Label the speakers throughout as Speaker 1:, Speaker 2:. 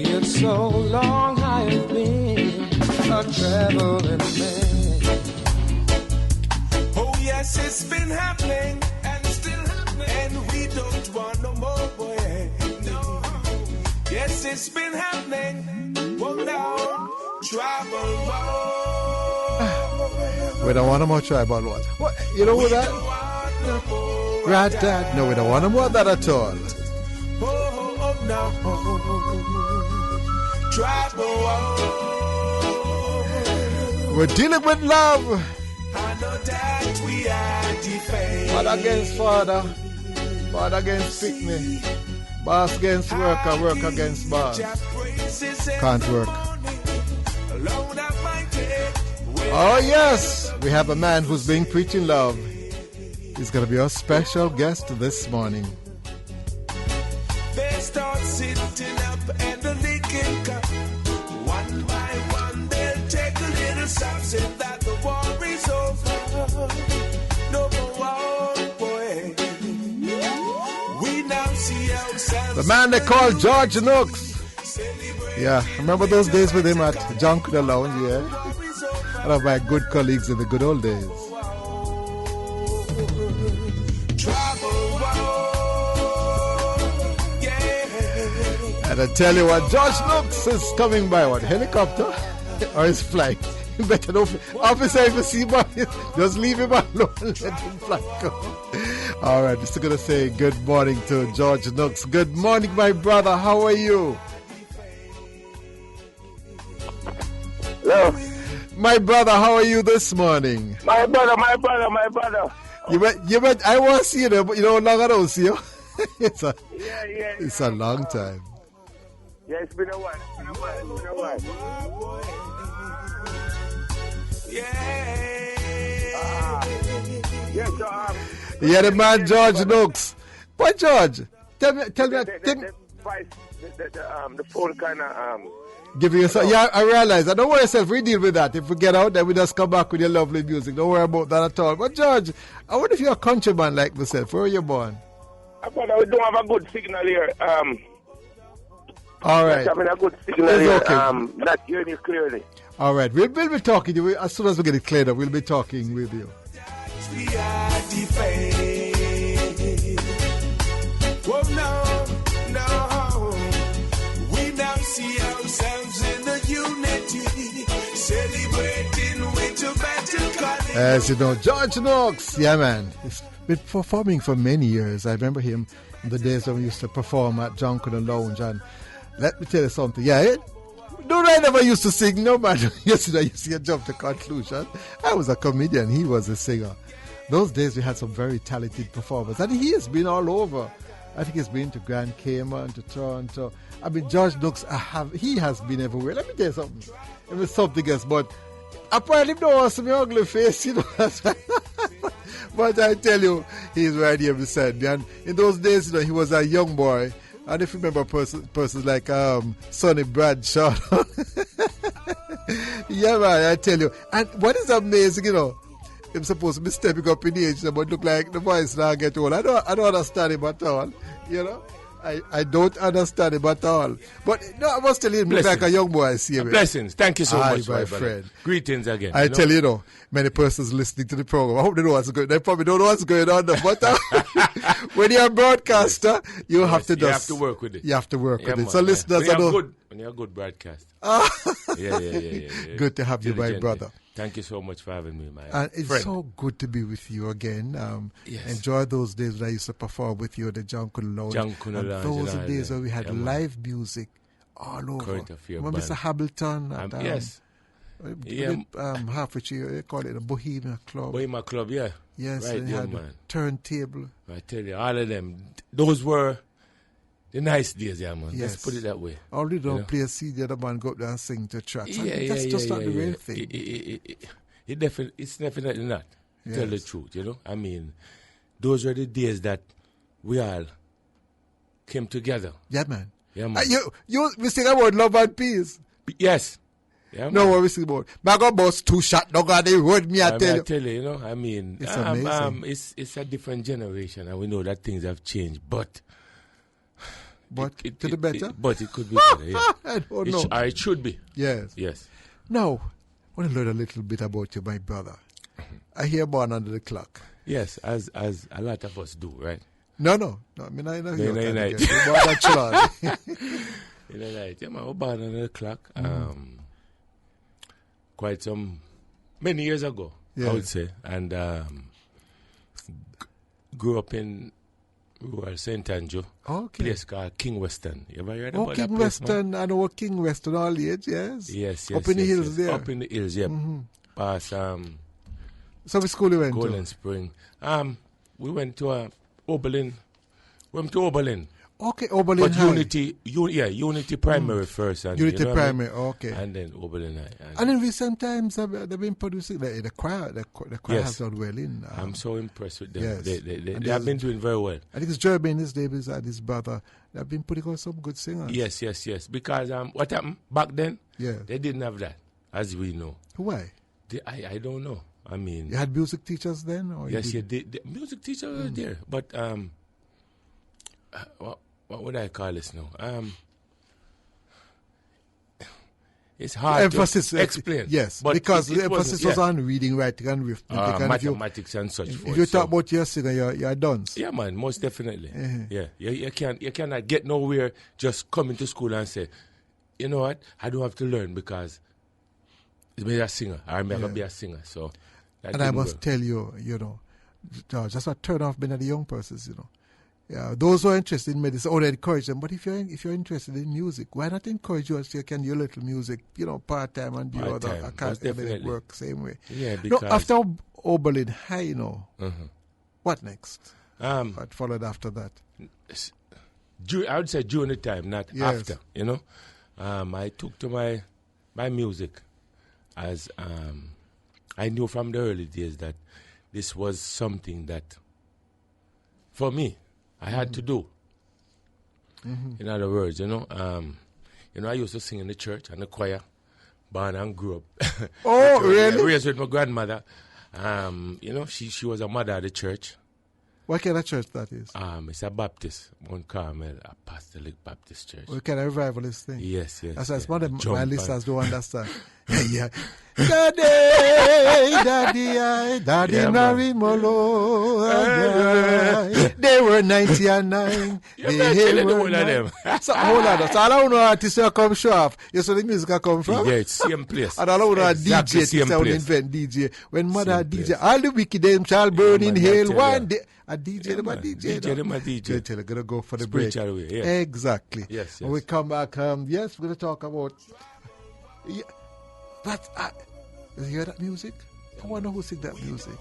Speaker 1: It's so long I have been a traveling man.
Speaker 2: Oh yes, it's been happening and still happening, and we don't want no more boy. No. Yes, it's been happening. Whoa, now travel.
Speaker 3: We don't want no more tribal wars. What? You know what that? Granddad, no, we don't want no more of that at all.
Speaker 2: No. Tribal.
Speaker 3: We're dealing with love.
Speaker 2: I know that we are defending.
Speaker 3: Father against father. Father against picnic. Boss against worker. Work against boss. Can't work. Oh yes, we have a man who's being preaching love. He's going to be our special guest this morning.
Speaker 2: They start sitting up and the licking cup. One by one they'll take a little sip, say that the war is over. No more, boy. We now see ourselves.
Speaker 3: The man they call George Nooks. Yeah, remember those days with him at Junk the Lounge, yeah? One of my good colleagues in the good old days. And I tell you what, George Nooks is coming by, what, helicopter? Or is flying? Better don't, officer, if you see him, just leave him alone, let him fly. All right, just going to say good morning to George Nooks. Good morning, my brother. How are you?
Speaker 4: Hello.
Speaker 3: My brother, how are you this morning?
Speaker 4: My brother.
Speaker 3: You met, I want to see you there, but you know how long I don't see you? It's a long time.
Speaker 4: Yeah, it's been a while.
Speaker 3: Yeah, the man George Nooks. What, George? Tell me.
Speaker 4: The phone kind of
Speaker 3: Give you some. Yeah, I realize. I don't worry yourself. We deal with that. If we get out, then we just come back with your lovely music. Don't worry about that at all. But George, I wonder if you're a countryman like myself. Where are you born?
Speaker 4: we don't have a good signal here.
Speaker 3: All right.
Speaker 4: Having a good signal
Speaker 3: it's
Speaker 4: here.
Speaker 3: Okay.
Speaker 4: Not hearing you clearly.
Speaker 3: All right. We'll be talking to you. As soon as we get it cleared up, we'll be talking with you.
Speaker 2: We are defending. Oh no. We now see ourselves in the unity, celebrating with a better color.
Speaker 3: As you know, George Nooks, yeah, man. He's been performing for many years. I remember him in the days when we used to perform at Junk the Lounge. And let me tell you something. Yeah, I never used to sing. No matter. Yesterday, you see, I jumped to conclusion. I was a comedian. He was a singer. Those days, we had some very talented performers. And he has been all over. I think he's been to Grand Cayman, to Toronto. I mean, George Nooks, he has been everywhere. Let me tell you something. It was something else, but apparently don't want to see my ugly face, you know. But I tell you, he's right here beside me. And in those days, you know, he was a young boy. And if you remember persons like Sonny Bradshaw. Yeah, man, I tell you. And what is amazing, you know, I'm supposed to be stepping up in age, but look like the voice now get old. I don't understand him at all, you know. I don't understand him at all. But no, I was telling him, look like a young boy. I see him.
Speaker 5: Blessings. Thank you so much,
Speaker 3: my friend.
Speaker 5: Greetings again.
Speaker 3: I tell you, know, many persons listening to the program, I hope they know what's going on. They probably don't know what's going on. But when you're a broadcaster, you have to
Speaker 5: work with it.
Speaker 3: You have to work with it.
Speaker 5: Man,
Speaker 3: So listeners,
Speaker 5: when you're a good broadcaster. Yeah.
Speaker 3: Good to have you, my brother.
Speaker 5: Thank you so much for having me, my
Speaker 3: And it's
Speaker 5: friend.
Speaker 3: so good to be with you again.
Speaker 5: Yes.
Speaker 3: Enjoy those days when I used to perform with you at the Junction Lounge. Those are days when we had live music all over. Remember Mr. Hamilton?
Speaker 5: Yes.
Speaker 3: Halfway, you call it a Bohemia Club.
Speaker 5: Bohemia Club, yeah.
Speaker 3: Yes,
Speaker 5: right,
Speaker 3: and
Speaker 5: yeah,
Speaker 3: had
Speaker 5: man.
Speaker 3: a turntable.
Speaker 5: I tell you, all of them, those were the nice days, yeah, man.
Speaker 3: Yes.
Speaker 5: Let's put it that way.
Speaker 3: Only don't play a CD, the man go up there and sing to tracks. That's just not the real thing.
Speaker 5: It's definitely not, to tell the truth, you know. I mean, those were the days that we all came together.
Speaker 3: Yeah, man.
Speaker 5: Yeah, man.
Speaker 3: We sing about love and peace.
Speaker 5: Yes. Yeah,
Speaker 3: No
Speaker 5: man.
Speaker 3: worries about. But I got bus 2 shot dog on the road, me I tell you.
Speaker 5: You know, I mean,
Speaker 3: It's amazing.
Speaker 5: It's a different generation, and we know that things have changed, but
Speaker 3: To the better?
Speaker 5: but it could be better, yeah.
Speaker 3: I don't know.
Speaker 5: It should be.
Speaker 3: Yes.
Speaker 5: Yes.
Speaker 3: Now, I want to learn a little bit about you, my brother. I hear born under the clock.
Speaker 5: Yes, as a lot of us do, right?
Speaker 3: No. I mean, I know you're
Speaker 5: No,
Speaker 3: born natural.
Speaker 5: In the night. Yeah, man, we're born on the clock. Quite many years ago, I would say. And grew up in rural St. Andrew.
Speaker 3: Okay.
Speaker 5: Place called King Western. You ever heard
Speaker 3: Oh,
Speaker 5: about
Speaker 3: King
Speaker 5: that place,
Speaker 3: Western. I know King Western all age, yes.
Speaker 5: Yes.
Speaker 3: Up in the hills there.
Speaker 5: Up in the hills, yeah. Past
Speaker 3: So which school you went
Speaker 5: Golden
Speaker 3: to?
Speaker 5: Spring. We went to Oberlin. Went to Oberlin.
Speaker 3: Okay, Oberlin
Speaker 5: But
Speaker 3: High.
Speaker 5: Unity Primary first. And,
Speaker 3: Unity
Speaker 5: you know what I mean?
Speaker 3: Primary, okay.
Speaker 5: And then Oberlin High.
Speaker 3: And in recent times, they've been producing the choir. The choir
Speaker 5: Yes.
Speaker 3: has done well in.
Speaker 5: I'm so impressed with them.
Speaker 3: yes.
Speaker 5: They have been doing very well.
Speaker 3: I think it's Jeremy and his Davis and his brother. They've been putting on some good singers.
Speaker 5: Yes. Because what happened back then?
Speaker 3: Yeah.
Speaker 5: They didn't have that, as we know.
Speaker 3: Why?
Speaker 5: I don't know. I mean,
Speaker 3: You had music teachers then? Or
Speaker 5: yes,
Speaker 3: you
Speaker 5: the music teacher was there, but what would I call this now? It's hard
Speaker 3: emphasis,
Speaker 5: to explain.
Speaker 3: Yes,
Speaker 5: but
Speaker 3: because
Speaker 5: it
Speaker 3: the emphasis was on reading, writing, and arithmetic. And
Speaker 5: mathematics and such.
Speaker 3: if you talk about your singer, you're done.
Speaker 5: Yeah, man, most definitely. Yeah, you cannot get nowhere just coming to school and say, you know what, I don't have to learn because I'm a singer. I'm going to be a singer. So,
Speaker 3: and I must tell you, just a turn off many of the young persons, Yeah, those who are interested in medicine, they encourage them. But if you're interested in music, why not encourage you so you can do a little music, part time and do other academic work same way.
Speaker 5: Yeah, because
Speaker 3: after Oberlin High, what next? What followed after that?
Speaker 5: I would say during the time, not after. I took to my music as I knew from the early days that this was something that, for me, I had to do. In other words, I used to sing in the church and the choir, born and grew up.
Speaker 3: Oh, really?
Speaker 5: Raised with my grandmother. She was a mother of the church.
Speaker 3: What kind of church that is?
Speaker 5: It's a Baptist, Mount Carmel Apostolic Baptist Church.
Speaker 3: What kind of revivalist thing?
Speaker 5: Yes.
Speaker 3: That's one of my listeners don't understand. yeah. Daddy, Mary Molo. They were 90 and 9. They were
Speaker 5: one of them.
Speaker 3: So hold on. So all I know artists will come show off. You saw the music come from?
Speaker 5: Yeah, it's same place.
Speaker 3: And all I know
Speaker 5: Exactly
Speaker 3: DJ,
Speaker 5: same
Speaker 3: to
Speaker 5: place.
Speaker 3: invent DJ. When mother
Speaker 5: Same
Speaker 3: DJ,
Speaker 5: place.
Speaker 3: all the wicked them shall burn in
Speaker 5: man, I
Speaker 3: hell
Speaker 5: tell
Speaker 3: one
Speaker 5: ya.
Speaker 3: day. A DJ, them a DJ.
Speaker 5: DJ, them a DJ.
Speaker 3: They're gonna go for the break.
Speaker 5: Spiritual way, yeah.
Speaker 3: Exactly.
Speaker 5: Yes.
Speaker 3: When we come back, yes, we're gonna talk about. Yeah, but you hear that music? I wonder who sing that music.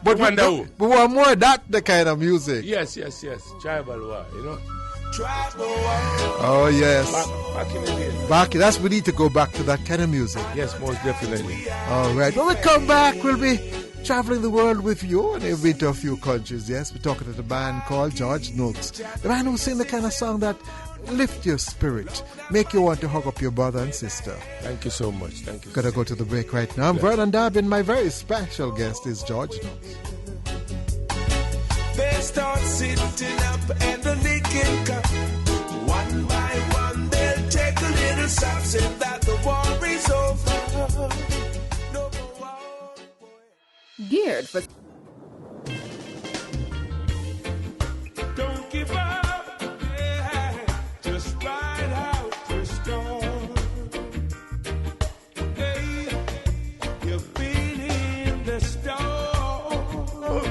Speaker 3: But we want more of that the kind of music.
Speaker 5: Yes. Tribal war,
Speaker 2: Tribal war.
Speaker 3: Oh yes.
Speaker 5: Back in the day.
Speaker 3: That's we need to go back to that kind of music.
Speaker 5: Yes, most definitely.
Speaker 3: All right. When we come back, we'll be traveling the world with you, and we've been to a few countries. Yes, we're talking to the band called George Nooks, the man who sing the kind of song that lift your spirit, make you want to hug up your brother and sister.
Speaker 5: Thank you so much. Thank you.
Speaker 3: Gotta go to the break right now. I'm Vernon Darby. My very special guest is George Nooks.
Speaker 2: They start sitting up and the licking cup. One by one, they'll take a little sip, say that the war is over. No more war.
Speaker 6: Geared for.
Speaker 2: Don't give up, yeah. Just ride out the storm. Hey, you've been in the storm,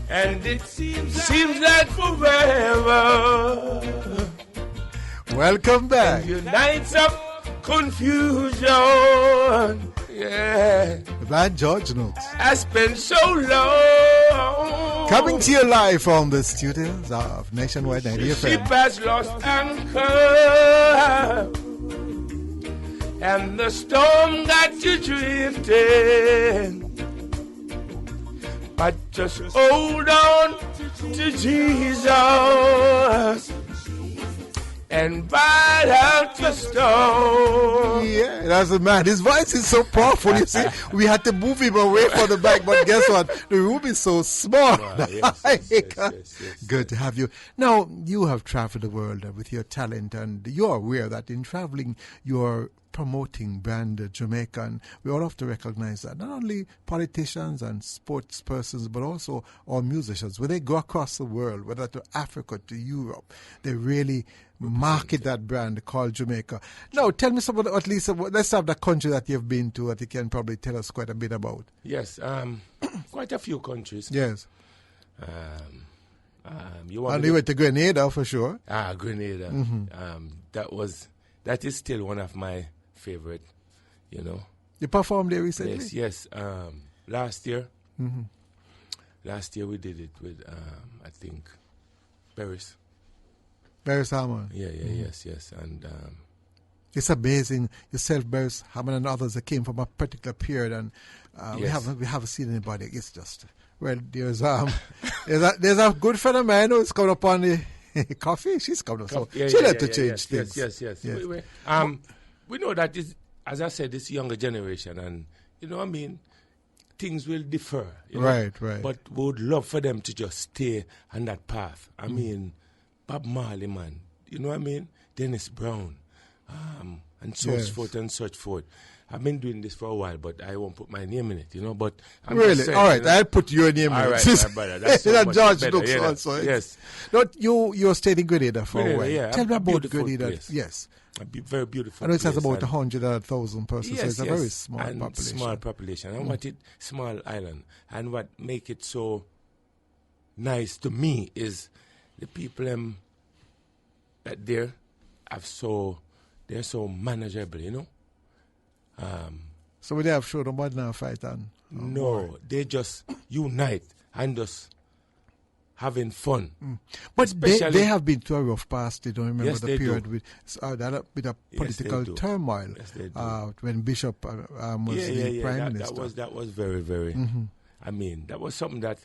Speaker 5: And it seems like forever.
Speaker 3: Welcome back.
Speaker 5: Your nights of confusion. Yeah.
Speaker 3: The band George Nooks.
Speaker 5: I spent so long.
Speaker 3: Coming to you live from the studios of Nationwide 90
Speaker 5: Ship
Speaker 3: FM.
Speaker 5: has lost anchor, and the storm got you drifting. But just hold on to Jesus, and bite out your stone.
Speaker 3: Yeah, that's the man. His voice is so powerful. You see, we had to move him away from the mic, but guess what? The room is so small.
Speaker 5: Yes.
Speaker 3: Good to have you. Now, you have traveled the world with your talent, and you're aware that in traveling, you're promoting brand Jamaica, and we all have to recognize that not only politicians and sports persons, but also all musicians, when they go across the world, whether to Africa, to Europe, they really market that brand called Jamaica. Now, tell me some, at least, let's have the country that you've been to that you can probably tell us quite a bit about.
Speaker 5: Yes, quite a few countries.
Speaker 3: Yes.
Speaker 5: You want
Speaker 3: and you went to Grenada for sure.
Speaker 5: Grenada. That is still one of my favorite, you know.
Speaker 3: You performed there recently?
Speaker 5: Yes. Last year. Last year we did it with, I think, Paris.
Speaker 3: Paris Harmon.
Speaker 5: Yes. And
Speaker 3: it's amazing. Yourself, Paris Harmon, and others that came from a particular period, and we haven't seen anybody. It's just, well, there's a good friend of mine who's coming up on the coffee. She's coming up, so she'll have to change things.
Speaker 5: Yes. We know that, as I said, this younger generation, and, you know what I mean, things will differ. You know?
Speaker 3: Right.
Speaker 5: But we would love for them to just stay on that path. I mean, Bob Marley, man, you know what I mean? Dennis Brown, and so forth and such forth. I've been doing this for a while, but I won't put my name in it, you know. But I'm
Speaker 3: really,
Speaker 5: just saying,
Speaker 3: all right,
Speaker 5: you know,
Speaker 3: I'll put your name in it.
Speaker 5: All right, my brother. That's so much
Speaker 3: George
Speaker 5: better.
Speaker 3: Nooks also.
Speaker 5: Yes.
Speaker 3: Not you stayed in Grenada for a while.
Speaker 5: Yeah,
Speaker 3: tell me about Grenada.
Speaker 5: Place.
Speaker 3: Yes.
Speaker 5: A very beautiful.
Speaker 3: I know it has
Speaker 5: place,
Speaker 3: about 100,000 persons,
Speaker 5: yes,
Speaker 3: so it's a very small population.
Speaker 5: Small population. And what small island, and what make it so nice to me is the people that they're so manageable, you know.
Speaker 3: So they have showed them what now fight on?
Speaker 5: No, they just unite and just having fun.
Speaker 3: But they have been through a rough past. They don't remember the period with that bit of political turmoil when Bishop was the Prime Minister.
Speaker 5: That was very, very. I mean, that was something that.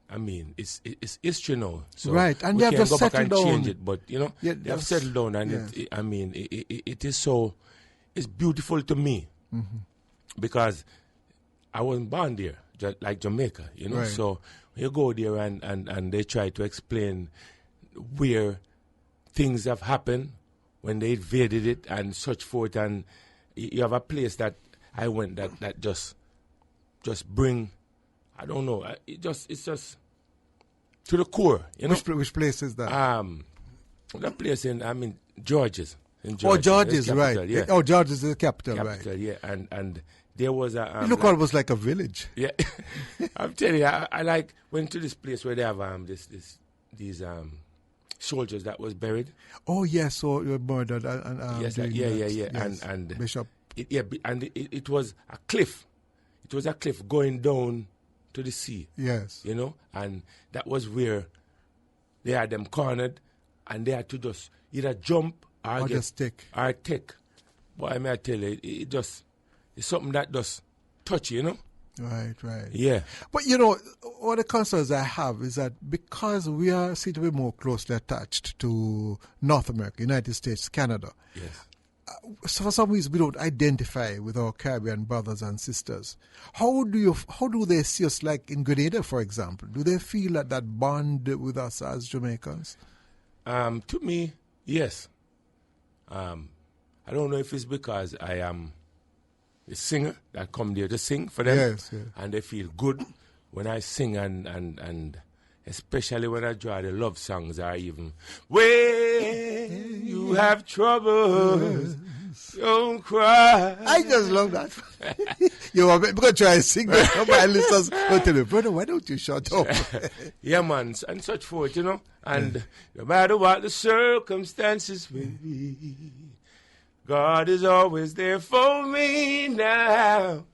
Speaker 5: I mean, it's history now. So
Speaker 3: right, and
Speaker 5: we
Speaker 3: they have
Speaker 5: can't
Speaker 3: just
Speaker 5: go back
Speaker 3: settled
Speaker 5: and
Speaker 3: down.
Speaker 5: change it, but you know, they have settled down, and it is so. It's beautiful to me because I wasn't born there, just like Jamaica, you know.
Speaker 3: Right.
Speaker 5: So you go there and they try to explain where things have happened when they invaded it and such forth, and you have a place that I went that just bring. I don't know. It's just to the core, you know.
Speaker 3: Which place is that?
Speaker 5: That place in George's.
Speaker 3: George's, right.
Speaker 5: Yeah.
Speaker 3: Oh, George's is the capital, right.
Speaker 5: Yeah. And there was a...
Speaker 3: it looked almost like a village.
Speaker 5: Yeah. I'm telling you, I went to this place where they have these soldiers that was buried.
Speaker 3: Oh, yes, so you were murdered.
Speaker 5: Yes. And
Speaker 3: Bishop.
Speaker 5: It was a cliff. It was a cliff going down to the sea.
Speaker 3: Yes.
Speaker 5: You know, and that was where they had them cornered, and they had to just either jump or
Speaker 3: just take.
Speaker 5: Or take. But I may tell you, it's something that just touch you know.
Speaker 3: Right.
Speaker 5: Yeah.
Speaker 3: But you know, one of the concerns I have is that because we seem to be more closely attached to North America, United States, Canada.
Speaker 5: Yes.
Speaker 3: So for some reason we don't identify with our Caribbean brothers and sisters. How do they see us, like in Grenada, for example? Do they feel that bond with us as Jamaicans?
Speaker 5: To me, yes. I don't know if it's because I am a singer that come there to sing for them.
Speaker 3: Yes.
Speaker 5: And they feel good when I sing and especially when I draw the love songs or even when you have trouble, don't cry.
Speaker 3: I just love that. I'm going to try and sing that. My listeners will tell me, brother, why don't you shut up?
Speaker 5: Yeah, man, and such forth, you know. And no matter what the circumstances may be, God is always there for me now.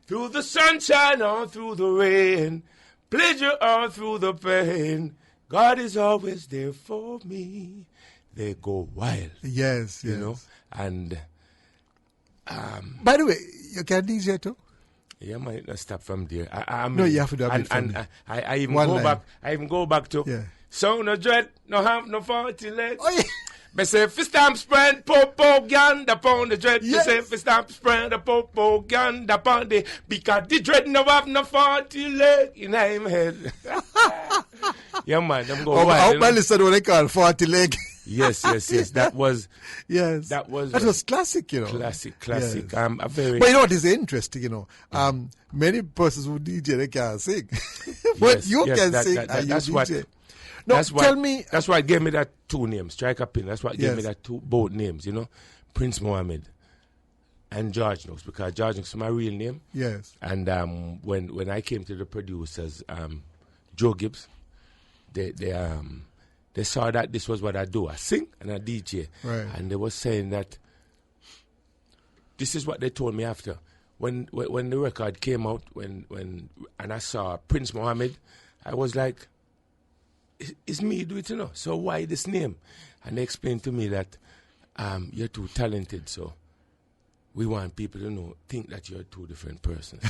Speaker 5: Through the sunshine or through the rain, pleasure or through the pain, God is always there for me. They go wild.
Speaker 3: Yes.
Speaker 5: You know, and...
Speaker 3: by the way, you can DJ too?
Speaker 5: Yeah, man, let's stop from there.
Speaker 3: No, you have to do a bit from there.
Speaker 5: I even go back to So no dread, no have no 40 leg.
Speaker 3: Oh, yeah.
Speaker 5: Me say fi stamp spread propaganda upon the dread.
Speaker 3: Yes.
Speaker 5: Me say fi stamp spread the propaganda upon the because the dread no have no 40 leg in him head. Yeah man, them go
Speaker 3: Oh, I
Speaker 5: wild,
Speaker 3: hope
Speaker 5: you
Speaker 3: my
Speaker 5: know?
Speaker 3: listener what they call 40 leg.
Speaker 5: Yes. That was
Speaker 3: Yes.
Speaker 5: That was
Speaker 3: classic, you know.
Speaker 5: classic.
Speaker 3: Yes.
Speaker 5: A very
Speaker 3: But you know what is interesting, you know? Many persons who DJ, they can't sing. But
Speaker 5: Yes,
Speaker 3: you
Speaker 5: yes,
Speaker 3: can
Speaker 5: that-
Speaker 3: sing
Speaker 5: that-
Speaker 3: and
Speaker 5: that's
Speaker 3: you
Speaker 5: what-
Speaker 3: DJ. No, tell me.
Speaker 5: That's why it gave me that two names, Strike a Pin. That's what gave
Speaker 3: Yes.
Speaker 5: me that both names, you know, Prince Mohamed and George Nooks, because George Nooks is my real name.
Speaker 3: Yes.
Speaker 5: And when I came to the producers, Joe Gibbs, they saw that this was what I do. I sing and I DJ.
Speaker 3: Right.
Speaker 5: And they were saying that this is what they told me after. When the record came out, and I saw Prince Mohamed, I was like, it's me do it, you know. So why this name? And they explained to me that you're too talented, so we want people to think that you're two different persons.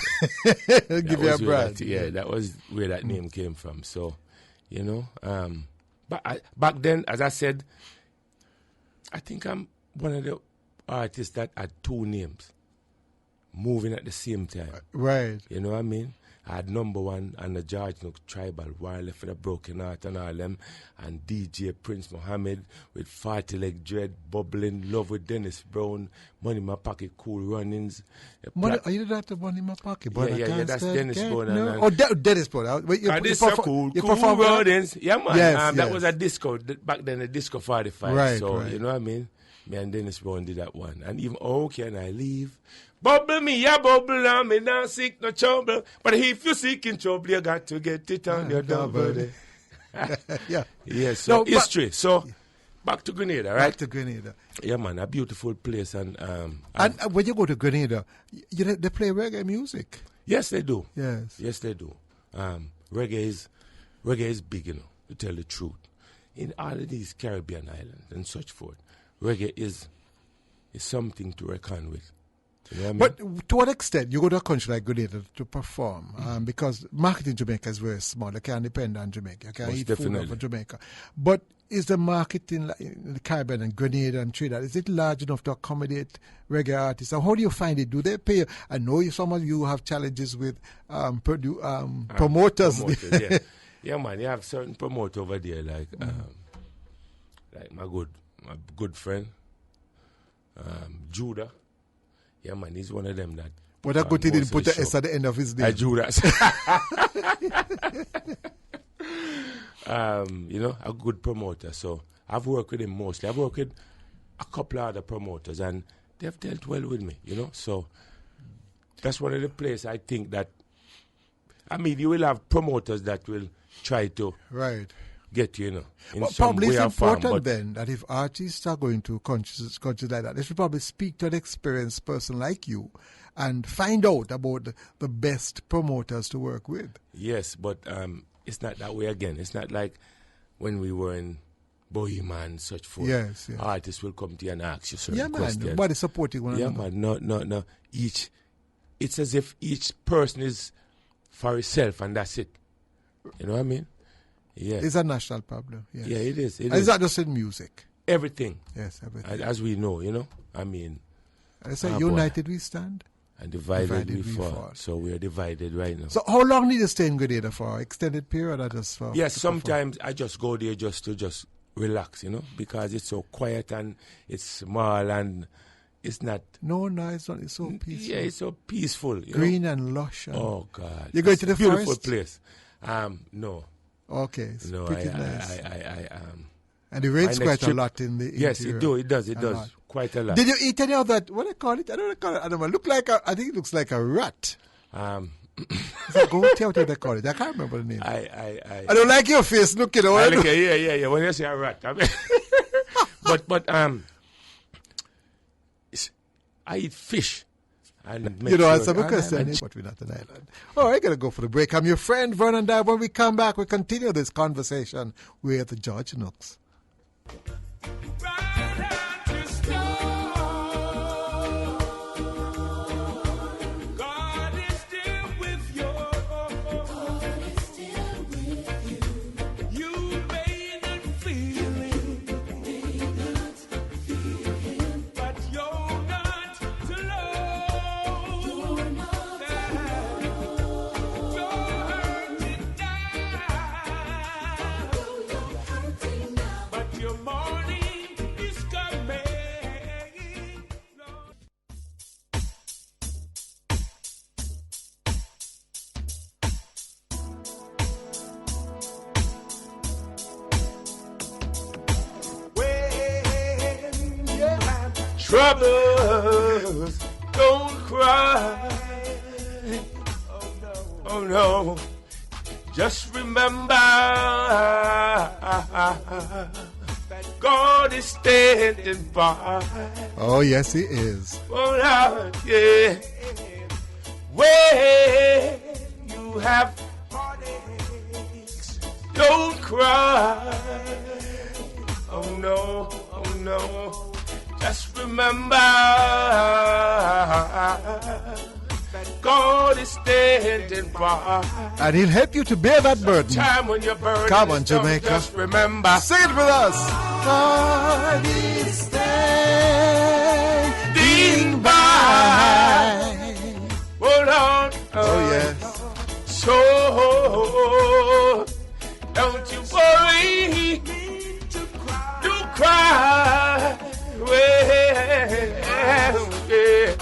Speaker 5: So
Speaker 3: Give you a brand.
Speaker 5: that was where that name came from. So, you know, but back then, as I said, I think I'm one of the artists that had two names moving at the same time.
Speaker 3: Right.
Speaker 5: You know what I mean? I had number one and the George Nooks Tribal, Wireless for the Broken Heart and all them, and DJ Prince Mohamed with 40 Leg Dread, Bubbling, Love with Dennis Brown, Money in My Pocket, Cool Runnings.
Speaker 3: Money, are you that the money in my pocket? But
Speaker 5: Yeah, that's Dennis Brown.
Speaker 3: No. Dennis Brown.
Speaker 5: This is cool Runnings. Yeah, man.
Speaker 3: Yes,
Speaker 5: That
Speaker 3: yes.
Speaker 5: was a disco, back then a disco 45.
Speaker 3: Right,
Speaker 5: so,
Speaker 3: right.
Speaker 5: you know what I mean? Me and Dennis Brown did that one. And even, oh, can I leave? Bubble me, yeah, bubble on me, not seek no trouble. But if you seek in trouble, you got to get it on your double.
Speaker 3: Yeah.
Speaker 5: Yes, so
Speaker 3: No, but-
Speaker 5: history. So, back to Grenada, right?
Speaker 3: Back to Grenada.
Speaker 5: Yeah, man, a beautiful place. And
Speaker 3: When you go to Grenada, they play reggae music.
Speaker 5: yes, they do.
Speaker 3: Yes.
Speaker 5: Yes, they do. Reggae is big, you know, to tell the truth. In all of these Caribbean islands and such forth, reggae is something to reckon with. You know what I mean?
Speaker 3: But to what extent you go to a country like Grenada to perform? Because market in Jamaica is very small. You can't depend on Jamaica. You can't
Speaker 5: Most
Speaker 3: eat food
Speaker 5: definitely.
Speaker 3: over Jamaica. But is the market in the Caribbean and Grenada and Trinidad, is it large enough to accommodate reggae artists? And how do you find it? Do they pay? I know some of you have challenges with promoters.
Speaker 5: Yeah. Yeah, man, you have certain promoters over there, like my good friend, Judah. Yeah, man, he's one of them that.
Speaker 3: But that good thing didn't put the S at the end of his name.
Speaker 5: Judas. You know, a good promoter. So I've worked with him mostly. I've worked with a couple of other promoters, and they've dealt well with me, you know. So that's one of the places I think that, I mean, you will have promoters that will try to get you, know, in
Speaker 3: Well,
Speaker 5: some
Speaker 3: probably
Speaker 5: way
Speaker 3: it's
Speaker 5: or form.
Speaker 3: important
Speaker 5: But
Speaker 3: then that if artists are going to countries like that, they should probably speak to an experienced person like you and find out about the best promoters to work with.
Speaker 5: yes, but it's not that way again. It's not like when we were in Bohemian and such forth.
Speaker 3: Yes.
Speaker 5: Artists will come to you and ask you certain
Speaker 3: Yeah, man.
Speaker 5: questions.
Speaker 3: Nobody's supporting one
Speaker 5: Yeah,
Speaker 3: another.
Speaker 5: man. No. It's as if each person is for himself and that's it. You know what I mean? Yeah.
Speaker 3: It's a national problem. Yes.
Speaker 5: Yeah, it is.
Speaker 3: And it's not just in music.
Speaker 5: Everything.
Speaker 3: Yes, everything.
Speaker 5: As we know, you know. I mean,
Speaker 3: I say,
Speaker 5: boy.
Speaker 3: united we stand.
Speaker 5: and divided we
Speaker 3: we
Speaker 5: fall.
Speaker 3: fall.
Speaker 5: So we are divided right now.
Speaker 3: So how long did you stay in Grenada for? Extended period or just for?
Speaker 5: Yes,
Speaker 3: to
Speaker 5: sometimes I just go there just to relax, you know, because it's so quiet and it's small and it's not.
Speaker 3: No, it's not. It's so peaceful.
Speaker 5: Yeah, it's so peaceful. You
Speaker 3: Green
Speaker 5: know?
Speaker 3: and lush. And
Speaker 5: Oh God!
Speaker 3: You going to the
Speaker 5: beautiful
Speaker 3: forest?
Speaker 5: place? No.
Speaker 3: Okay, it's
Speaker 5: No,
Speaker 3: pretty nice.
Speaker 5: I
Speaker 3: And it rains
Speaker 5: my next
Speaker 3: quite a
Speaker 5: trip-
Speaker 3: lot in the
Speaker 5: Yes,
Speaker 3: interior.
Speaker 5: it does. It
Speaker 3: A
Speaker 5: does
Speaker 3: lot.
Speaker 5: quite a lot.
Speaker 3: Did you eat any of that? What do I call it? I don't call it animal. Look like I think it looks like a rat. Go tell what they call it. I can't remember the name.
Speaker 5: I
Speaker 3: I don't like your face. Look, you know.
Speaker 5: I look at, yeah. When you say a rat, I mean, but I eat fish. And make
Speaker 3: You know,
Speaker 5: sure-
Speaker 3: answer my question. But we're not an island. All right, gotta go for the break. I'm your friend Vernon. When we come back, we continue this conversation with George Nooks.
Speaker 2: You may
Speaker 5: troubles, don't cry. Oh no, just remember that God is standing by.
Speaker 3: Oh, yes, He is.
Speaker 5: Oh, Lord, yeah. Where you have heartaches, don't cry. Oh no, oh no. Just remember that God is standing by.
Speaker 3: And He'll help you to bear that burden.
Speaker 5: Time when you're burdened.
Speaker 3: Come on, Jamaica.
Speaker 5: Just remember.
Speaker 3: Sing it with us. God is standing by.
Speaker 5: Hold on.
Speaker 3: Oh, yes.
Speaker 5: So, don't you worry. Don't cry. Well, yeah.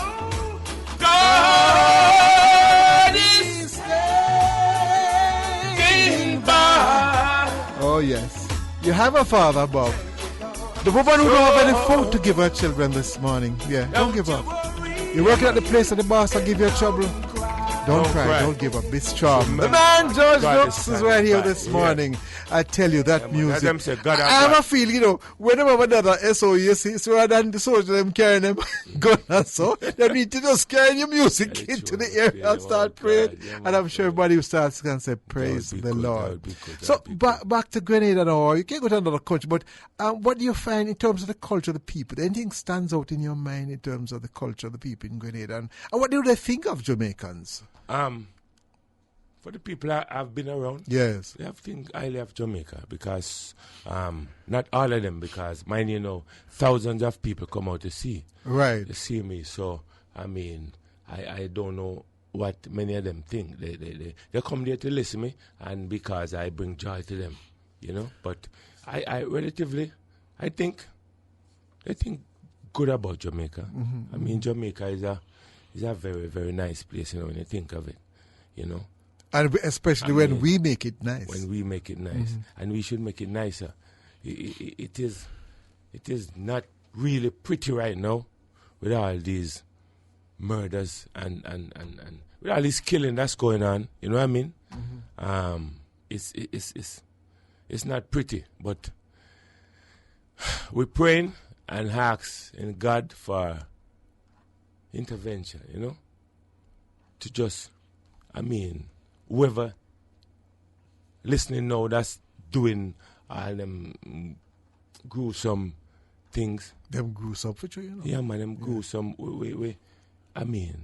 Speaker 5: God is standing by.
Speaker 3: Oh, yes. You have a father, Bob. The woman who don't have any food to give her children this morning. Yeah, don't give up. You're working at the place that the boss will give you trouble. Don't cry, don't give up. Be strong. The man George Nooks is right here this morning. I tell you, that music. I have a feel, you know, whenever another SOS is rather than the soldiers them carrying them gun and so, they need to just carry your music into the air and start praying. And I'm sure everybody will start and say, praise the Lord. So back to Grenada now. You can't go to another country, but what do you find in terms of the culture of the people? Anything stands out in your mind in terms of the culture of the people in Grenada? And what do they think of Jamaicans?
Speaker 5: For the people I've been around,
Speaker 3: yes,
Speaker 5: they have think highly of Jamaica because not all of them, because mind you know, thousands of people come out to see,
Speaker 3: right,
Speaker 5: to see me. So I mean, I don't know what many of them think. They come there to listen to me, and because I bring joy to them, you know. But I relatively, I think they think good about Jamaica.
Speaker 3: Mm-hmm.
Speaker 5: I mean, Jamaica is a very, very nice place, you know, when you think of it, you know.
Speaker 3: And especially when we make it nice.
Speaker 5: When we make it nice. And we should make it nicer. It is not really pretty right now with all these murders and with all this killing that's going on, you know what I mean? It's not pretty, but we're praying and asking God for intervention, you know, to just, I mean, whoever listening now that's doing all them gruesome things.
Speaker 3: Them gruesome for you, you know?
Speaker 5: Yeah, man, them gruesome. I mean,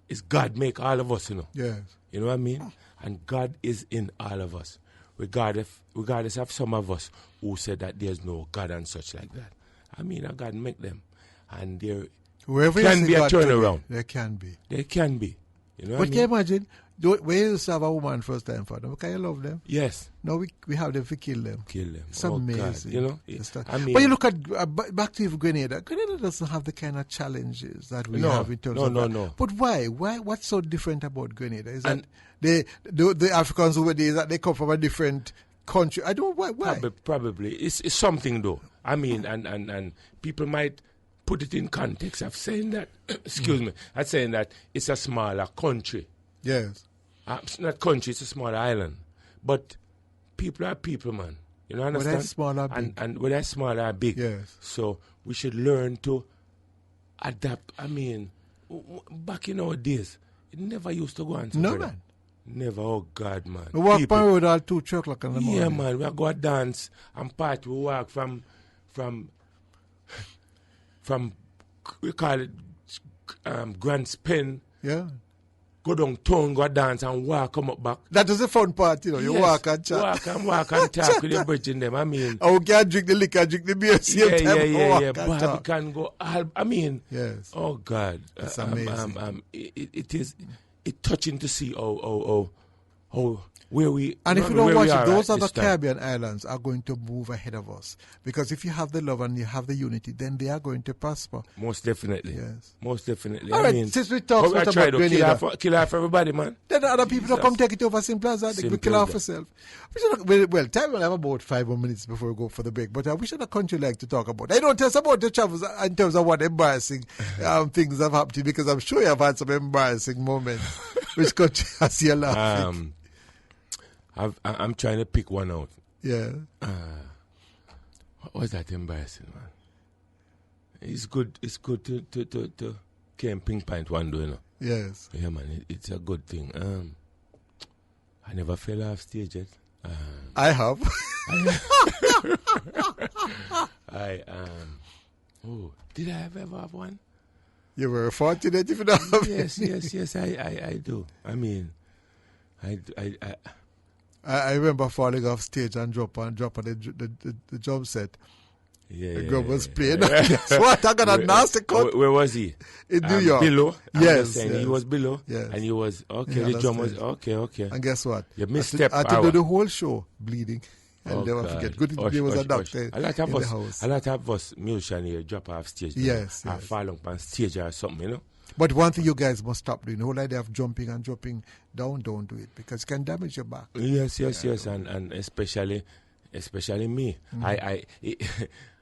Speaker 5: it's God make all of us, you know.
Speaker 3: Yes.
Speaker 5: You know what I mean? And God is in all of us. Regardless of some of us who said that there's no God and such like that. I mean, God make them. And there can be a turnaround.
Speaker 3: There can be.
Speaker 5: There can be. You know
Speaker 3: but
Speaker 5: what I mean?
Speaker 3: can you imagine, when you used to have a woman first time for them, can you love them?
Speaker 5: Yes.
Speaker 3: No, we have them to kill them.
Speaker 5: Kill them.
Speaker 3: It's amazing.
Speaker 5: God, you know?
Speaker 3: I mean, but you look at, back to Grenada. Grenada doesn't have the kind of challenges that we have in terms of that. No. But why? What's so different about Grenada? Is that the Africans over there, is that they come from a different country? I don't know why.
Speaker 5: Probably. It's something though. I mean, and people might put it in context of saying that, excuse me, I'm saying that it's a smaller country.
Speaker 3: Yes.
Speaker 5: It's not country, it's a small island. But people are people, man. You know, understand?
Speaker 3: Whether small or big.
Speaker 5: And whether small or big.
Speaker 3: Yes.
Speaker 5: So we should learn to adapt. I mean, back in our days, it never used to go on.
Speaker 3: No, man.
Speaker 5: Never. Oh, God, man.
Speaker 3: We walk by road all 2 o'clock in the morning.
Speaker 5: Yeah, man. We go dance and party. We walk from we call it Grand Spin.
Speaker 3: Yeah.
Speaker 5: Go downtown, go dance and walk, come up back.
Speaker 3: That is the fun part, you know. You walk and chat.
Speaker 5: Walk and talk with your bridging them. I mean.
Speaker 3: Oh, we can drink the liquor, drink the beer, same time.
Speaker 5: Yeah. But we can go. I mean.
Speaker 3: Yes.
Speaker 5: Oh God.
Speaker 3: It's amazing.
Speaker 5: It's touching to see how where we.
Speaker 3: And if you
Speaker 5: where
Speaker 3: don't
Speaker 5: we
Speaker 3: watch
Speaker 5: are
Speaker 3: it, those
Speaker 5: at
Speaker 3: other
Speaker 5: this time.
Speaker 3: Caribbean islands are going to move ahead of us. Because if you have the love and you have the unity, then they are going to prosper.
Speaker 5: Most definitely.
Speaker 3: Yes.
Speaker 5: Most definitely.
Speaker 3: All
Speaker 5: I
Speaker 3: right,
Speaker 5: mean,
Speaker 3: since we talked
Speaker 5: but
Speaker 3: about
Speaker 5: try to
Speaker 3: Grenada,
Speaker 5: kill off everybody, man.
Speaker 3: then other people don't
Speaker 5: Jesus.
Speaker 3: come take it over simple as that. We
Speaker 5: Simple
Speaker 3: kill
Speaker 5: as
Speaker 3: off
Speaker 5: that.
Speaker 3: ourselves. Well, time will have about 5 more minutes before we go for the break. But I wish other country like to talk about. I don't tell us about the travels in terms of what embarrassing things have happened to you, because I'm sure you have had some embarrassing moments. Which country has you laughing?
Speaker 5: I'm trying to pick one out.
Speaker 3: Yeah.
Speaker 5: What was that embarrassing, man? It's good to can pinpoint one, you know.
Speaker 3: Yes.
Speaker 5: Yeah, man, it's a good thing. I never fell off stage yet.
Speaker 3: I have.
Speaker 5: Did I ever have one?
Speaker 3: You were fortunate if you don't have
Speaker 5: Yes, I do. I mean,
Speaker 3: I remember falling off stage and dropping the drum set. The girl was playing. Guess what? I got a nasty cut.
Speaker 5: Where was he?
Speaker 3: In New York.
Speaker 5: Below.
Speaker 3: Yes,
Speaker 5: He was below.
Speaker 3: Yes.
Speaker 5: And he was, okay,
Speaker 3: Yeah,
Speaker 5: the
Speaker 3: that's
Speaker 5: drum was,
Speaker 3: it.
Speaker 5: okay.
Speaker 3: And guess what?
Speaker 5: You misstep
Speaker 3: I had to do the whole show bleeding. I'll never forget. Good thing there was a doctor
Speaker 5: A lot
Speaker 3: in
Speaker 5: of
Speaker 3: the
Speaker 5: us,
Speaker 3: house.
Speaker 5: a lot of us musicians here drop off stage.
Speaker 3: Yes,
Speaker 5: Or
Speaker 3: yes.
Speaker 5: fall on stage or something, you know.
Speaker 3: But one thing you guys must stop doing, the whole idea of jumping and dropping down, don't do it, because it can damage your back.
Speaker 5: Yes, and especially me.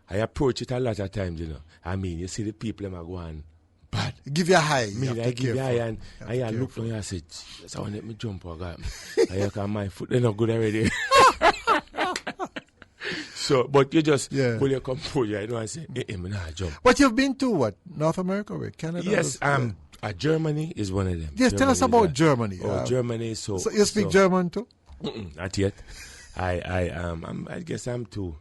Speaker 5: I approach it a lot of times, you know. I mean, you see the people them are going bad.
Speaker 3: Give you a high.
Speaker 5: Me,
Speaker 3: You have
Speaker 5: I
Speaker 3: to
Speaker 5: give you a high, and
Speaker 3: You
Speaker 5: I
Speaker 3: have to
Speaker 5: look
Speaker 3: careful.
Speaker 5: down and I say, Jesus, I want to let me jump or God. I can my foot, they're not good already. So, but you just pull your composure, you know, and say, me not jump.
Speaker 3: But you've been to what? North America or Canada?
Speaker 5: Yes, Germany is one of them.
Speaker 3: Yes, tell us about Germany.
Speaker 5: Germany.
Speaker 3: So you speak German too?
Speaker 5: Not yet. I guess I'm too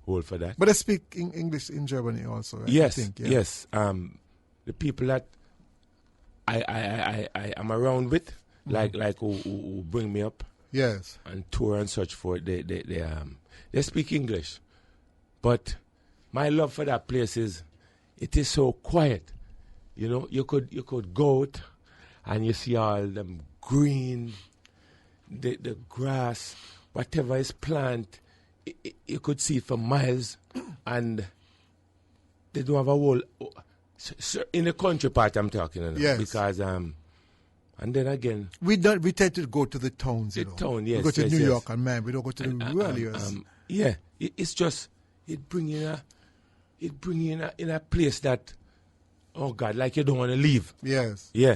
Speaker 5: old for that.
Speaker 3: But I speak English in Germany also, right?
Speaker 5: Yes,
Speaker 3: I think, yeah.
Speaker 5: yes. The people that I am around with, like who bring me up,
Speaker 3: yes,
Speaker 5: and tour and such for they speak English, but my love for that place is it is so quiet. You know, you could go out and you see all them green, the grass, whatever is planted, you could see it for miles, and they don't have a whole in the country part I'm talking about.
Speaker 3: Yes.
Speaker 5: Because and then again
Speaker 3: we tend to go to the towns.
Speaker 5: the
Speaker 3: You know.
Speaker 5: town, yes,
Speaker 3: we go to
Speaker 5: yes,
Speaker 3: New
Speaker 5: yes.
Speaker 3: York and man, we don't go to the rural areas.
Speaker 5: Yeah, it's just it bring you in a place that, oh God, like you don't want to leave.
Speaker 3: Yes.
Speaker 5: Yeah,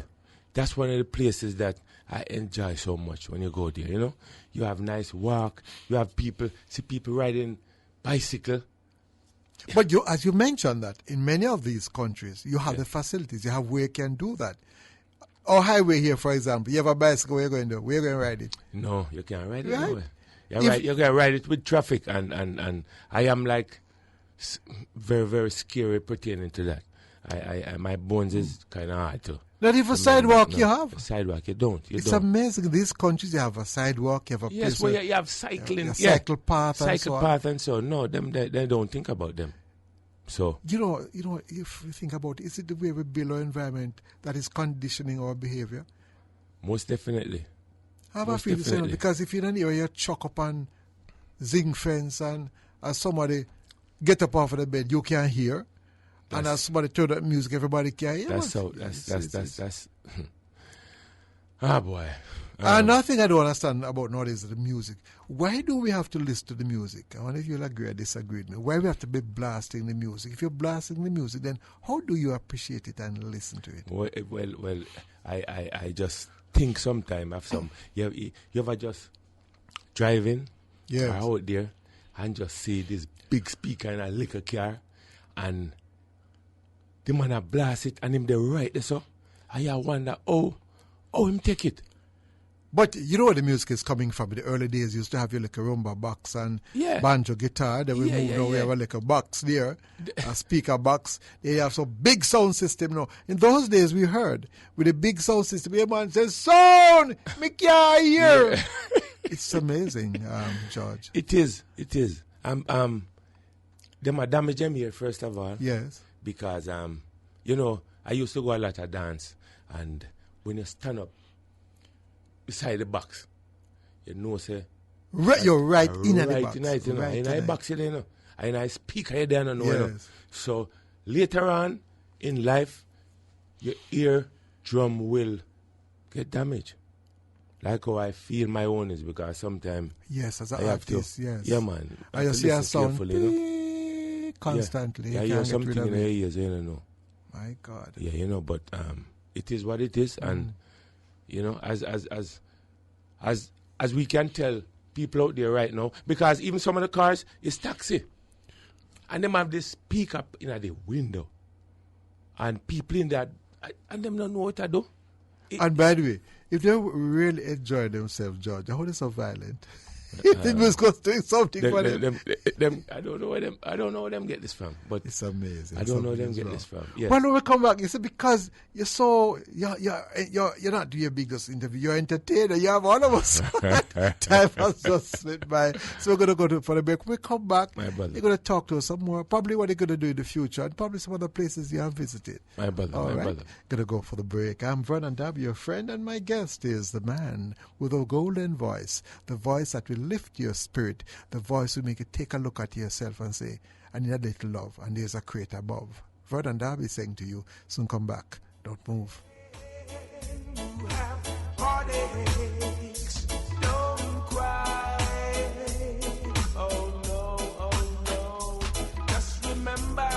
Speaker 5: that's one of the places that I enjoy so much when you go there. You know, you have nice walk. You have see people riding bicycle.
Speaker 3: But as you mentioned that in many of these countries, you have the facilities. You have where you can do that. Our highway here, for example, you have a bicycle. Where you going to do? Where you going to ride it?
Speaker 5: No, you can't ride it.
Speaker 3: Right.
Speaker 5: Nowhere. You can ride it with traffic, and I am like very, very scary pertaining to that. I my bones is kind of hard to.
Speaker 3: Not even sidewalk you have.
Speaker 5: Sidewalk, you don't.
Speaker 3: It's amazing. These countries, you have a sidewalk, you have a
Speaker 5: Yes,
Speaker 3: place
Speaker 5: well,
Speaker 3: where
Speaker 5: you have cycling.
Speaker 3: a cycle path and so
Speaker 5: cycle
Speaker 3: on.
Speaker 5: path and so on. No, they don't think about them. So
Speaker 3: You know, if you think about it, is it the way we build our environment that is conditioning our behavior?
Speaker 5: most definitely.
Speaker 3: I have a
Speaker 5: Most
Speaker 3: feeling,
Speaker 5: definitely.
Speaker 3: because if you're in an area, you chuck up on zinc fence and as somebody get up off of the bed, you can't hear. And as somebody turn up music, everybody can hear.
Speaker 5: That's
Speaker 3: man.
Speaker 5: so. That's. Ah, boy.
Speaker 3: Another thing I don't understand about nowadays is the music. Why do we have to listen to the music? I wonder if you'll agree or disagree with me. Why we have to be blasting the music? If you're blasting the music, then how do you appreciate it and listen to it?
Speaker 5: Well, I just think sometime of some. You ever just driving
Speaker 3: Yes.
Speaker 5: or out there and just see this big speaker in a liquor car and the man a blast it and him they right there so and you wonder him take it.
Speaker 3: But you know where the music is coming from. In the early days, you used to have your like a rumba box and banjo guitar. Then we moved now, we have like a box there, a speaker box. They have some big sound system now. In those days, we heard with a big sound system, a man says, "Sound, me can't hear."
Speaker 5: Yeah.
Speaker 3: It's amazing, George.
Speaker 5: It is. Them are damage them here first of all.
Speaker 3: Yes.
Speaker 5: Because I used to go a lot of dance and when you stand up beside the box, you know, say.
Speaker 3: You're right in the
Speaker 5: right
Speaker 3: box.
Speaker 5: In it, you know.
Speaker 3: Right
Speaker 5: In I box, you know. And I speak I don't know, you know.
Speaker 3: Yes.
Speaker 5: So later on in life, your eardrum will get damaged. Like how I feel my own is because sometimes
Speaker 3: yes, as an
Speaker 5: I have
Speaker 3: artist,
Speaker 5: to,
Speaker 3: yes.
Speaker 5: yeah, man.
Speaker 3: I just hear a sound
Speaker 5: you know?
Speaker 3: constantly.
Speaker 5: Yeah,
Speaker 3: You
Speaker 5: you hear
Speaker 3: can't get
Speaker 5: something
Speaker 3: rid of
Speaker 5: in your
Speaker 3: it.
Speaker 5: ears, you don't know.
Speaker 3: My God.
Speaker 5: Yeah, you know, but it is what it is, and you know, as we can tell people out there right now, because even some of the cars is taxi, and them have this speak up in the window, and people in that, and them don't know what to do.
Speaker 3: And by the way, if they really enjoy themselves, George, how are they so violent? They must go doing something for them.
Speaker 5: I don't know where them get this from, but
Speaker 3: It's amazing.
Speaker 5: I don't know where them get this from. Yes.
Speaker 3: Well, when we come back, you see, because you're not doing a biggest interview, you're entertainer, you have all of us. Time has just slipped by. So we're going to go for the break. When we come back,
Speaker 5: My brother.
Speaker 3: you're going to talk to us some more, probably what you're going to do in the future, and probably some other places you have visited.
Speaker 5: My brother,
Speaker 3: All
Speaker 5: my
Speaker 3: right?
Speaker 5: brother.
Speaker 3: Going to go for the break. I'm Vernon W., your friend, and my guest is the man with a golden voice, the voice that will lift your spirit, the voice will make you take a look at yourself and say, I need a little love, and there's a creator above. Vernon Darby saying to you, soon come back. Don't move.
Speaker 2: You have heartaches, don't cry. Oh no, just remember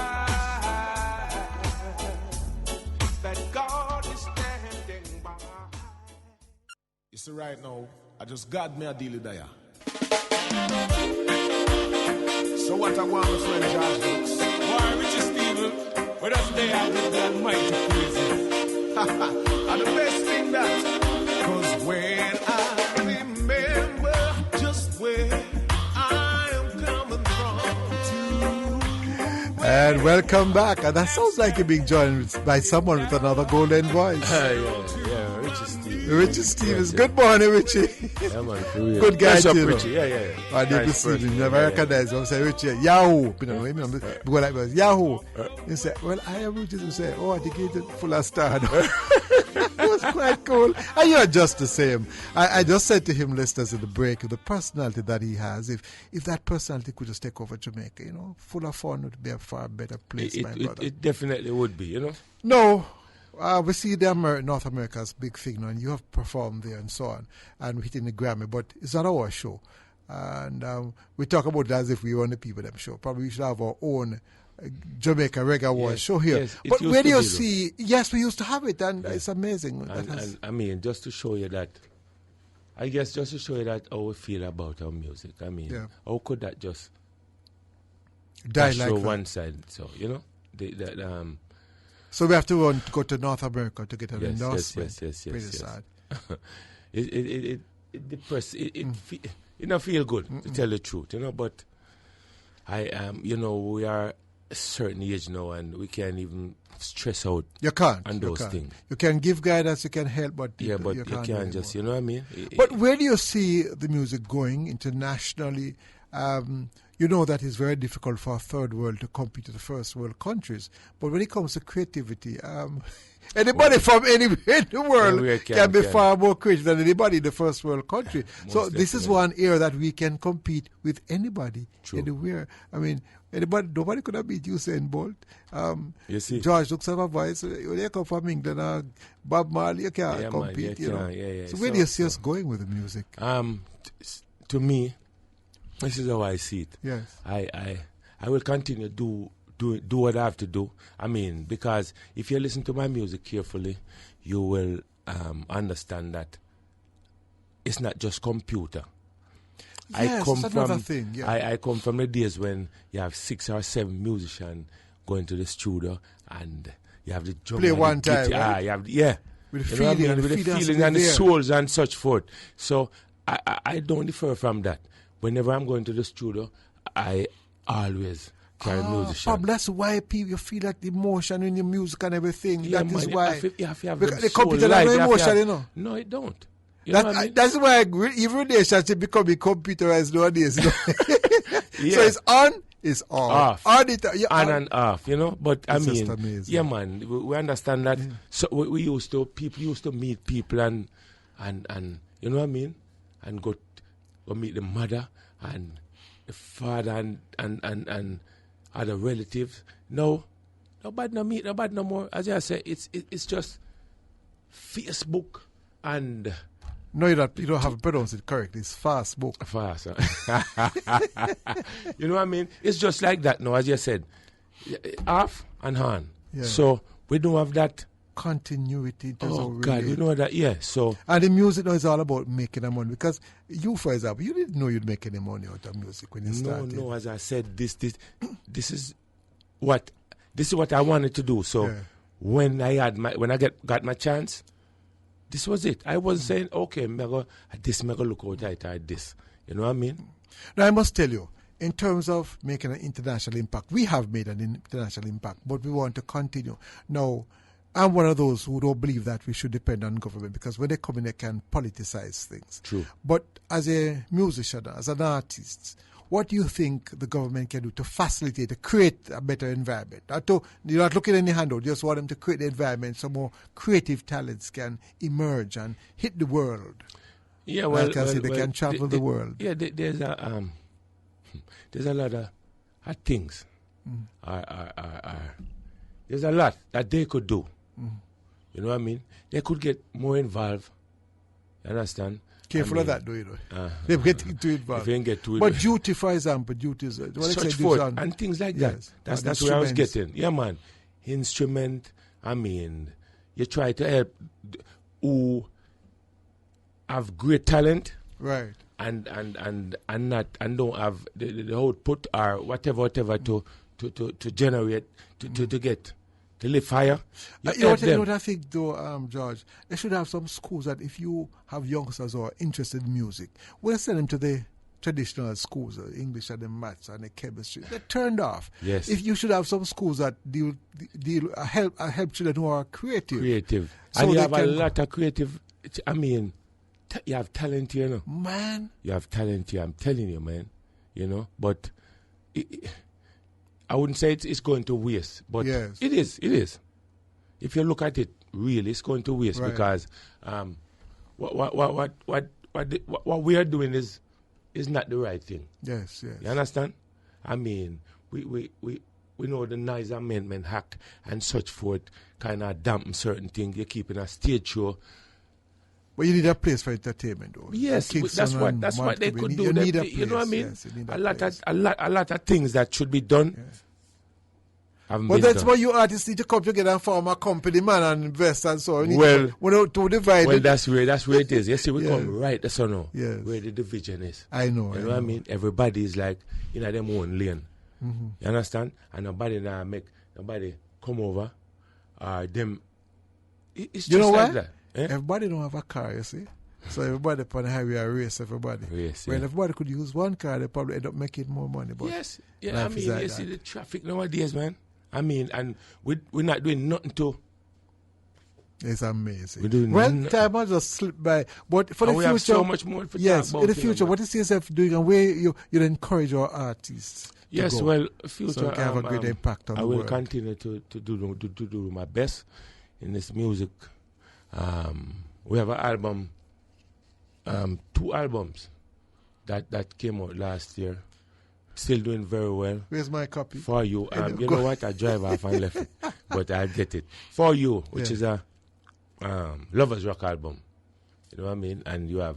Speaker 2: that God is standing by.
Speaker 6: You see, right now, I just got me a deal there. So what I want, my friend George Nooks?
Speaker 2: Why, Richie Steven, where does they have the almighty crazy?
Speaker 6: And the best thing that, cause when I remember just where I am coming from,
Speaker 3: And welcome back. And that sounds like you're being joined by someone with another golden voice.
Speaker 5: Yeah, Richie Steve.
Speaker 3: Richie Stevens. Good morning, Richie.
Speaker 5: Yeah, man, for real.
Speaker 3: Good guy,
Speaker 5: What's up,
Speaker 3: too.
Speaker 5: Richie? Yeah.
Speaker 3: I need to see him. You never recognize him. I say, Richie, Yahoo. You know him. Go like this, Yahoo. He said, well, I am Richie. He said, oh, I think he's full of star. It was quite cool. And you're just the same. I just said to him, listeners, in the break, the personality that he has, if that personality could just take over Jamaica, you know, full of fun, would be a far better place, my brother.
Speaker 5: It definitely would be, you know.
Speaker 3: No. We see North America's big thing now, and you have performed there and so on, and we're hitting the Grammy, but it's not our show. And we talk about it as if we own the people them show. Probably we should have our own Jamaica Reggae Awards show here.
Speaker 5: Yes, it
Speaker 3: but
Speaker 5: used
Speaker 3: where do
Speaker 5: to
Speaker 3: you
Speaker 5: be,
Speaker 3: see? Yes, we used to have it, and it's amazing.
Speaker 5: And I mean, just to show you that, I guess just to show you that how we feel about our music. I mean, how could that just
Speaker 3: die
Speaker 5: show
Speaker 3: like that?
Speaker 5: one side? So, you know,
Speaker 3: So we have to go to North America to get an
Speaker 5: yes,
Speaker 3: endorsement.
Speaker 5: yes.
Speaker 3: Pretty sad.
Speaker 5: It depress. It don't feel good to tell the truth, you know. But you know, we are a certain age now, and we can't even stress out.
Speaker 3: You can't.
Speaker 5: On those things.
Speaker 3: You can give guidance, you can help, but
Speaker 5: You
Speaker 3: can't
Speaker 5: can't just, you know what I mean.
Speaker 3: But where do you see the music going internationally? You know that it's very difficult for a third world to compete with the first world countries. But when it comes to creativity, anybody from anywhere in the world can be far more creative than anybody in the first world country. So this is one area that we can compete with anybody, anywhere. I mean, nobody could have beat Usain Bolt.
Speaker 5: You see,
Speaker 3: George looks have a voice. You come from England, Bob Marley, you can't compete.
Speaker 5: Man,
Speaker 3: you know.
Speaker 5: Yeah.
Speaker 3: So where do you see us going with the music?
Speaker 5: To me, this is how I see it.
Speaker 3: Yes.
Speaker 5: I will continue do what I have to do. I mean, because if you listen to my music carefully, you will understand that it's not just computer.
Speaker 3: Yes, that's another thing. Yeah.
Speaker 5: I come from the days when you have 6 or 7 musicians going to the studio and you have the drum
Speaker 3: play
Speaker 5: and
Speaker 3: one
Speaker 5: the
Speaker 3: time,
Speaker 5: guitar,
Speaker 3: right?
Speaker 5: you have
Speaker 3: with the
Speaker 5: you know what I
Speaker 3: feeling,
Speaker 5: mean? With the feeling and the souls and such forth. So I don't differ from that. Whenever I'm going to the studio, I always carry musician.
Speaker 3: Bob, that's why people feel that emotion in your music and everything.
Speaker 5: Yeah,
Speaker 3: that
Speaker 5: man,
Speaker 3: is why.
Speaker 5: you have to have
Speaker 3: Because
Speaker 5: them
Speaker 3: the
Speaker 5: soul
Speaker 3: computer
Speaker 5: live,
Speaker 3: has
Speaker 5: you
Speaker 3: no
Speaker 5: have to
Speaker 3: emotion,
Speaker 5: have-
Speaker 3: you know.
Speaker 5: No, it don't. You know what I mean?
Speaker 3: That's why even relationship becoming computerized nowadays. You know?
Speaker 5: Yeah.
Speaker 3: So it's on, it's off. On it,
Speaker 5: on and off, you know. But
Speaker 3: It's
Speaker 5: I
Speaker 3: just
Speaker 5: mean,
Speaker 3: amazing.
Speaker 5: yeah, man, we understand that. So people used to meet people and you know what I mean, and go meet the mother and the father and other relatives. No, nobody no meet, nobody no more. As I say, it's just Facebook and.
Speaker 3: No, you don't have to pronounce it correctly. It's Facebook.
Speaker 5: Fast. You know what I mean? It's just like that now, as you said. Off and on. Yeah. So we don't have that
Speaker 3: continuity.
Speaker 5: Oh God, we know that. Yeah. So
Speaker 3: and the music now is all about making the money, because you, for example, you didn't know you'd make any money out of music when you started.
Speaker 5: No. As I said, this is what I wanted to do. So when I got my chance, this was it. I wasn't saying, okay, I'm going to look out at this. You know what I mean?
Speaker 3: Now, I must tell you, in terms of making an international impact, we have made an international impact, but we want to continue. Now, I'm one of those who don't believe that we should depend on government, because when they come in, they can politicize things.
Speaker 5: True.
Speaker 3: But as a musician, as an artist, what do you think the government can do to facilitate, to create a better environment? You're not looking any handout, you just want them to create the environment so more creative talents can emerge and hit the world.
Speaker 5: Yeah, well,
Speaker 3: they can travel the world.
Speaker 5: Yeah, there's a lot of things. There's a lot that they could do. You know what I mean? They could get more involved. You understand?
Speaker 3: Careful of that, though, you know. They're getting too involved.
Speaker 5: If you get too
Speaker 3: but duty, for example, duties.
Speaker 5: Such foot and things like that. That's where I was getting. Yeah, man. Instrument, I mean, you try to help who have great talent.
Speaker 3: Right.
Speaker 5: And don't have the output or whatever to generate, to get. To live higher.
Speaker 3: You know what I think, though, George? They should have some schools that if you have youngsters who are interested in music, we'll send them to the traditional schools, English and the maths and the chemistry. They're turned off.
Speaker 5: Yes.
Speaker 3: If you should have some schools that help children who are creative.
Speaker 5: So and you have a lot of creative. I mean, you have talent here, you know.
Speaker 3: Man.
Speaker 5: You have talent here. I'm telling you, man. You know, but. I wouldn't say it's going to waste, but
Speaker 3: yes.
Speaker 5: It is. If you look at it, really, it's going to waste because what we are doing is not the right thing.
Speaker 3: Yes.
Speaker 5: You understand? I mean, we know the Noise Amendment Act and such forth kind of dampen certain things. You're keeping a stage show.
Speaker 3: But you need a place for entertainment, though.
Speaker 5: Yes, that's what they could do.
Speaker 3: You need a place.
Speaker 5: You know what I mean?
Speaker 3: Yes, you need
Speaker 5: a lot of things that should be done.
Speaker 3: Yes.
Speaker 5: But
Speaker 3: that's why you artists need to come together and form a company, man, and invest and so on. To divide.
Speaker 5: Well, that's where it is. You see, we come right the sun now,
Speaker 3: yes.
Speaker 5: where the division is.
Speaker 3: I know.
Speaker 5: You know what I mean? Everybody is like in their own lane. Mm-hmm. You understand? And nobody come over. Them. It's just like that.
Speaker 3: Everybody don't have a car, you see. So everybody upon the highway race everybody. When everybody could use one car, they probably end up making more money. But
Speaker 5: yes, yeah. I mean, you see the traffic nowadays, man. I mean, and we're not doing nothing to.
Speaker 3: It's amazing. Time has just slipped by. But for the future,
Speaker 5: we have so much more to
Speaker 3: yes,
Speaker 5: talk about.
Speaker 3: In the future, what is yourself doing, and where you encourage our artists?
Speaker 5: Yes,
Speaker 3: to go,
Speaker 5: well, future
Speaker 3: so can have a great impact on the world.
Speaker 5: I will continue to do my best in this music. We have an album, 2 albums that came out last year. Still doing very well.
Speaker 3: Where's my copy?
Speaker 5: For you. You know what? I drive off and left it. But I'll get it. For You, which is a Lovers Rock album. You know what I mean? And you have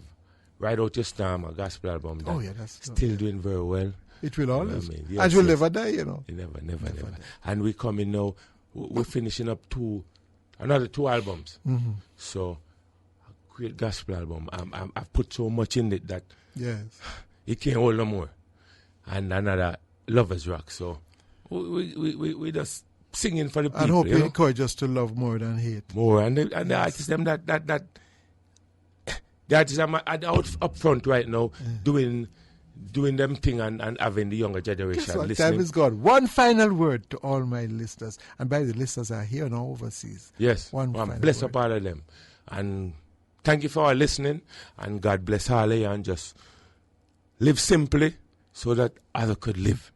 Speaker 5: Ride Out Your Storm, a gospel album that's still doing very well.
Speaker 3: It will always.
Speaker 5: You know
Speaker 3: yes, and will never die, you know.
Speaker 5: Never. And we're coming now. We're finishing up another 2 albums.
Speaker 3: Mm-hmm.
Speaker 5: So, a great gospel album. I've put so much in it that it can't hold no more. And another Lovers Rock. So, we just singing for the people.
Speaker 3: And hope you encourage us to love more than hate.
Speaker 5: More. And the artists, them that the artists are up front right now doing them thing and having the younger generation listening.
Speaker 3: Time is gone. One final word to all my listeners. And by the listeners are here and overseas.
Speaker 5: Yes.
Speaker 3: One final
Speaker 5: bless
Speaker 3: word.
Speaker 5: up all of them. And thank you for all listening. And God bless all of you. And just live simply so that others could live.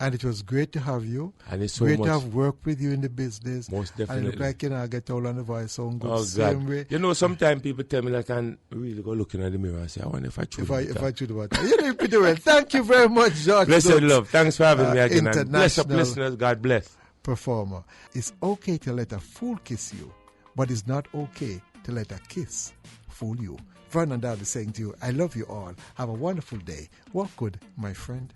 Speaker 3: And it was great to have you.
Speaker 5: And it's so
Speaker 3: great
Speaker 5: much.
Speaker 3: to have worked with you in the business.
Speaker 5: Most
Speaker 3: And
Speaker 5: definitely.
Speaker 3: it look like, you know, I get all on the voice so good.
Speaker 5: Oh,
Speaker 3: Same
Speaker 5: God.
Speaker 3: way.
Speaker 5: You know, sometimes people tell me, like, I can really go looking at the mirror and say, I wonder if I chew
Speaker 3: If I chew the water. You did pretty well. Thank you very much, George.
Speaker 5: Blessed
Speaker 3: Nooks,
Speaker 5: love. Thanks for having me again. And bless up
Speaker 3: international
Speaker 5: listeners. God bless.
Speaker 3: performer. It's okay to let a fool kiss you, but it's not okay to let a kiss fool you. Vernon is saying to you, I love you all. Have a wonderful day. Walk good, my friend.